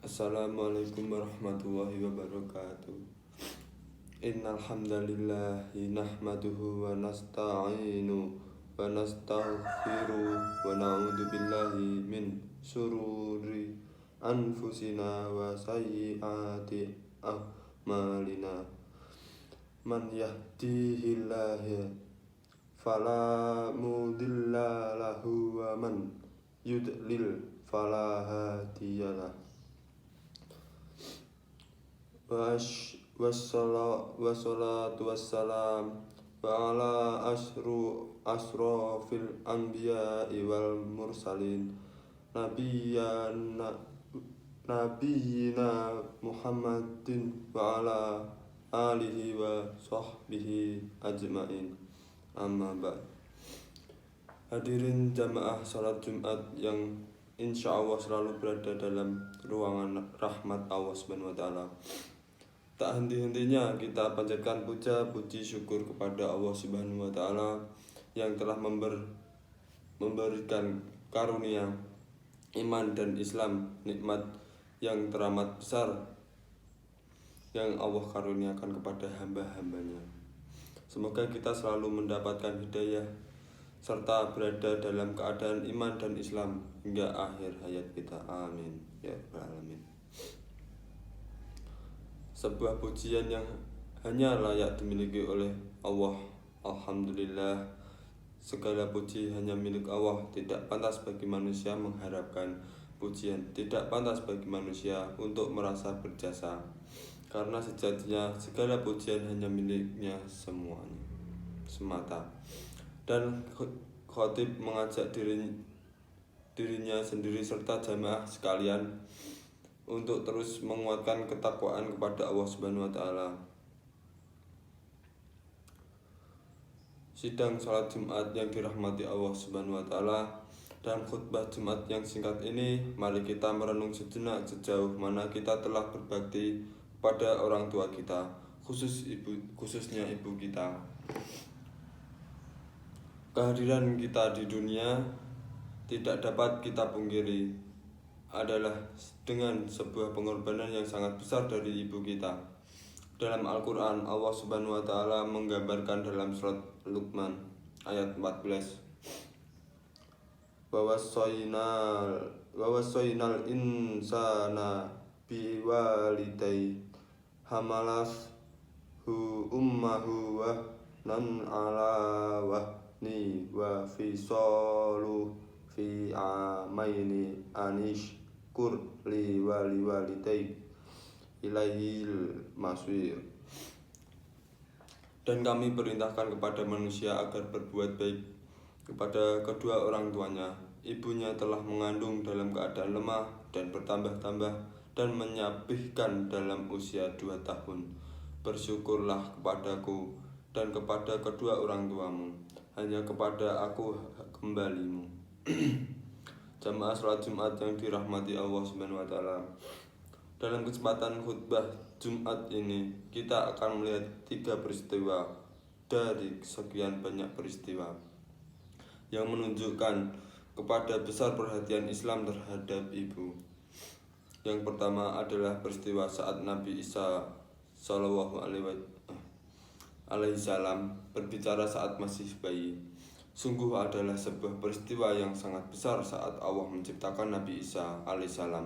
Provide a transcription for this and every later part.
Assalamualaikum warahmatullahi wabarakatuh. Innal hamdalillahi nahmaduhu wa nasta'inu wa nastaghfiru wa na'udzu billahi min syururi anfusina wa sayyiati a'malina. Man yahdihillahu fala mudilla lahu wa man yudlil fala hadiyalah. Wassalatu wassalam wa ala asrofil anbiya'i wal mursalin Nabiyina Muhammadin wa ala alihi wa sahbihi ajma'in. Amma ba'd. Hadirin jamaah salat Jumat yang insya Allah selalu berada dalam ruangan rahmat Allah Subhanahu wa Ta'ala. Tak henti-hentinya kita panjatkan puja puji syukur kepada Allah Subhanahu wa Ta'ala yang telah memberikan karunia iman dan Islam, nikmat yang teramat besar yang Allah karuniakan kepada hamba-hambanya. Semoga kita selalu mendapatkan hidayah serta berada dalam keadaan iman dan Islam hingga akhir hayat kita. Amin ya rabbal alamin. Sebuah pujian yang hanya layak dimiliki oleh Allah. Alhamdulillah, segala puji hanya milik Allah. Tidak pantas bagi manusia mengharapkan pujian. Tidak pantas bagi manusia untuk merasa berjasa, karena sejatinya segala pujian hanya miliknya semata. Dan khotib mengajak dirinya sendiri serta jamaah sekalian untuk terus menguatkan ketakwaan kepada Allah Subhanahu wa Ta'ala. Sidang salat Jumat yang dirahmati Allah Subhanahu wa Ta'ala, dalam khutbah Jumat yang singkat ini, mari kita merenung sejenak sejauh mana kita telah berbakti kepada orang tua kita, khususnya ibu kita. Kehadiran kita di dunia tidak dapat kita pungkiri adalah dengan sebuah pengorbanan yang sangat besar dari ibu kita. Dalam Al-Quran, Allah Subhanahu wa Ta'ala menggambarkan dalam surat Luqman ayat 14, Wawassaynal insana biwalidayhi hamalathu ummuhu wahnan ala wahni wa fisaluhu fi amaini anishkur li walidaik ilaihil maswir. Dan kami perintahkan kepada manusia agar berbuat baik kepada kedua orang tuanya. Ibunya telah mengandung dalam keadaan lemah dan bertambah-tambah dan menyapihkan dalam usia 2 tahun. Bersyukurlah kepadaku dan kepada kedua orang tuamu, hanya kepada aku kembalimu. Jamaah salat Jumat yang dirahmati Allah Subhanahu wa Ta'ala, dalam kesempatan khutbah Jumat ini kita akan melihat 3 peristiwa dari sekian banyak peristiwa yang menunjukkan kepada besar perhatian Islam terhadap ibu. Yang pertama adalah peristiwa saat Nabi Isa Shallallahu alaihi wasallam berbicara saat masih bayi. Sungguh adalah sebuah peristiwa yang sangat besar saat Allah menciptakan Nabi Isa alaihissalam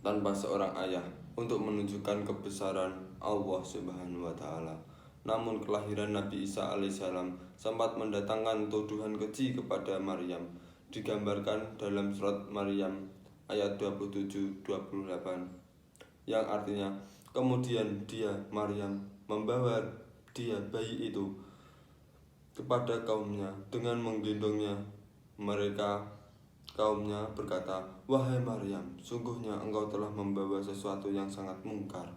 tanpa seorang ayah untuk menunjukkan kebesaran Allah Subhanahu wa Ta'ala. Namun kelahiran Nabi Isa alaihissalam sempat mendatangkan tuduhan keji kepada Maryam, digambarkan dalam surat Maryam ayat 27-28, yang artinya kemudian Maryam membawa bayi itu kepada kaumnya dengan menggendongnya. Kaumnya berkata, "Wahai Maryam, sungguhnya engkau telah membawa sesuatu yang sangat mungkar.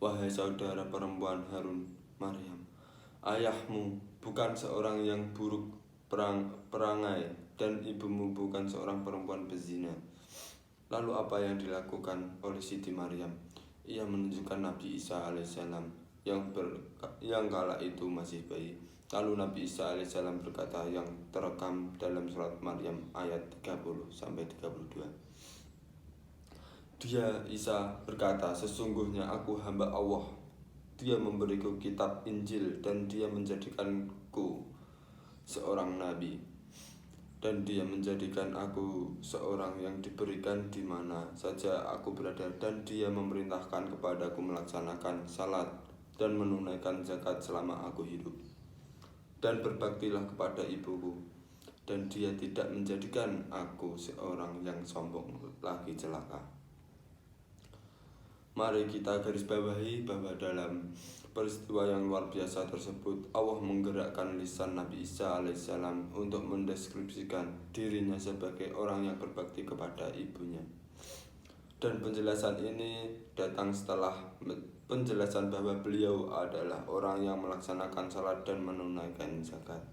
Wahai saudara perempuan Harun, Maryam, ayahmu bukan seorang yang buruk perangai dan ibumu bukan seorang perempuan pezina." Lalu apa yang dilakukan oleh Siti Maryam? Ia menunjukkan Nabi Isa alaihissalam yang kala itu masih bayi. Lalu Nabi Isa alaihissalam berkata yang terekam dalam surat Maryam ayat 30-32. Dia Isa berkata, "Sesungguhnya aku hamba Allah. Dia memberiku kitab Injil dan dia menjadikanku seorang nabi. Dan dia menjadikan aku seorang yang diberikan di mana saja aku berada, dan dia memerintahkan kepadaku melaksanakan salat dan menunaikan zakat selama aku hidup. Dan berbaktilah kepada ibuku, dan dia tidak menjadikan aku seorang yang sombong lagi celaka." Mari kita garis bawahi bahwa dalam peristiwa yang luar biasa tersebut, Allah menggerakkan lisan Nabi Isa alaihissalam untuk mendeskripsikan dirinya sebagai orang yang berbakti kepada ibunya. Dan penjelasan ini datang setelah penjelasan bahwa beliau adalah orang yang melaksanakan salat dan menunaikan zakat.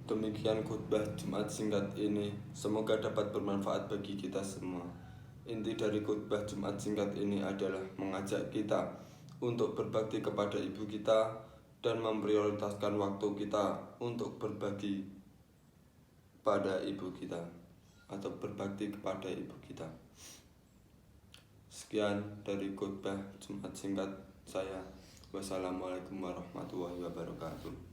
Demikian khutbah Jumat singkat ini, semoga dapat bermanfaat bagi kita semua. Inti dari khutbah Jumat singkat ini adalah mengajak kita untuk berbakti kepada ibu kita dan memprioritaskan waktu kita untuk berbagi pada ibu kita atau berbakti kepada ibu kita. Sekian dari khutbah Jumat singkat saya. Wassalamualaikum warahmatullahi wabarakatuh.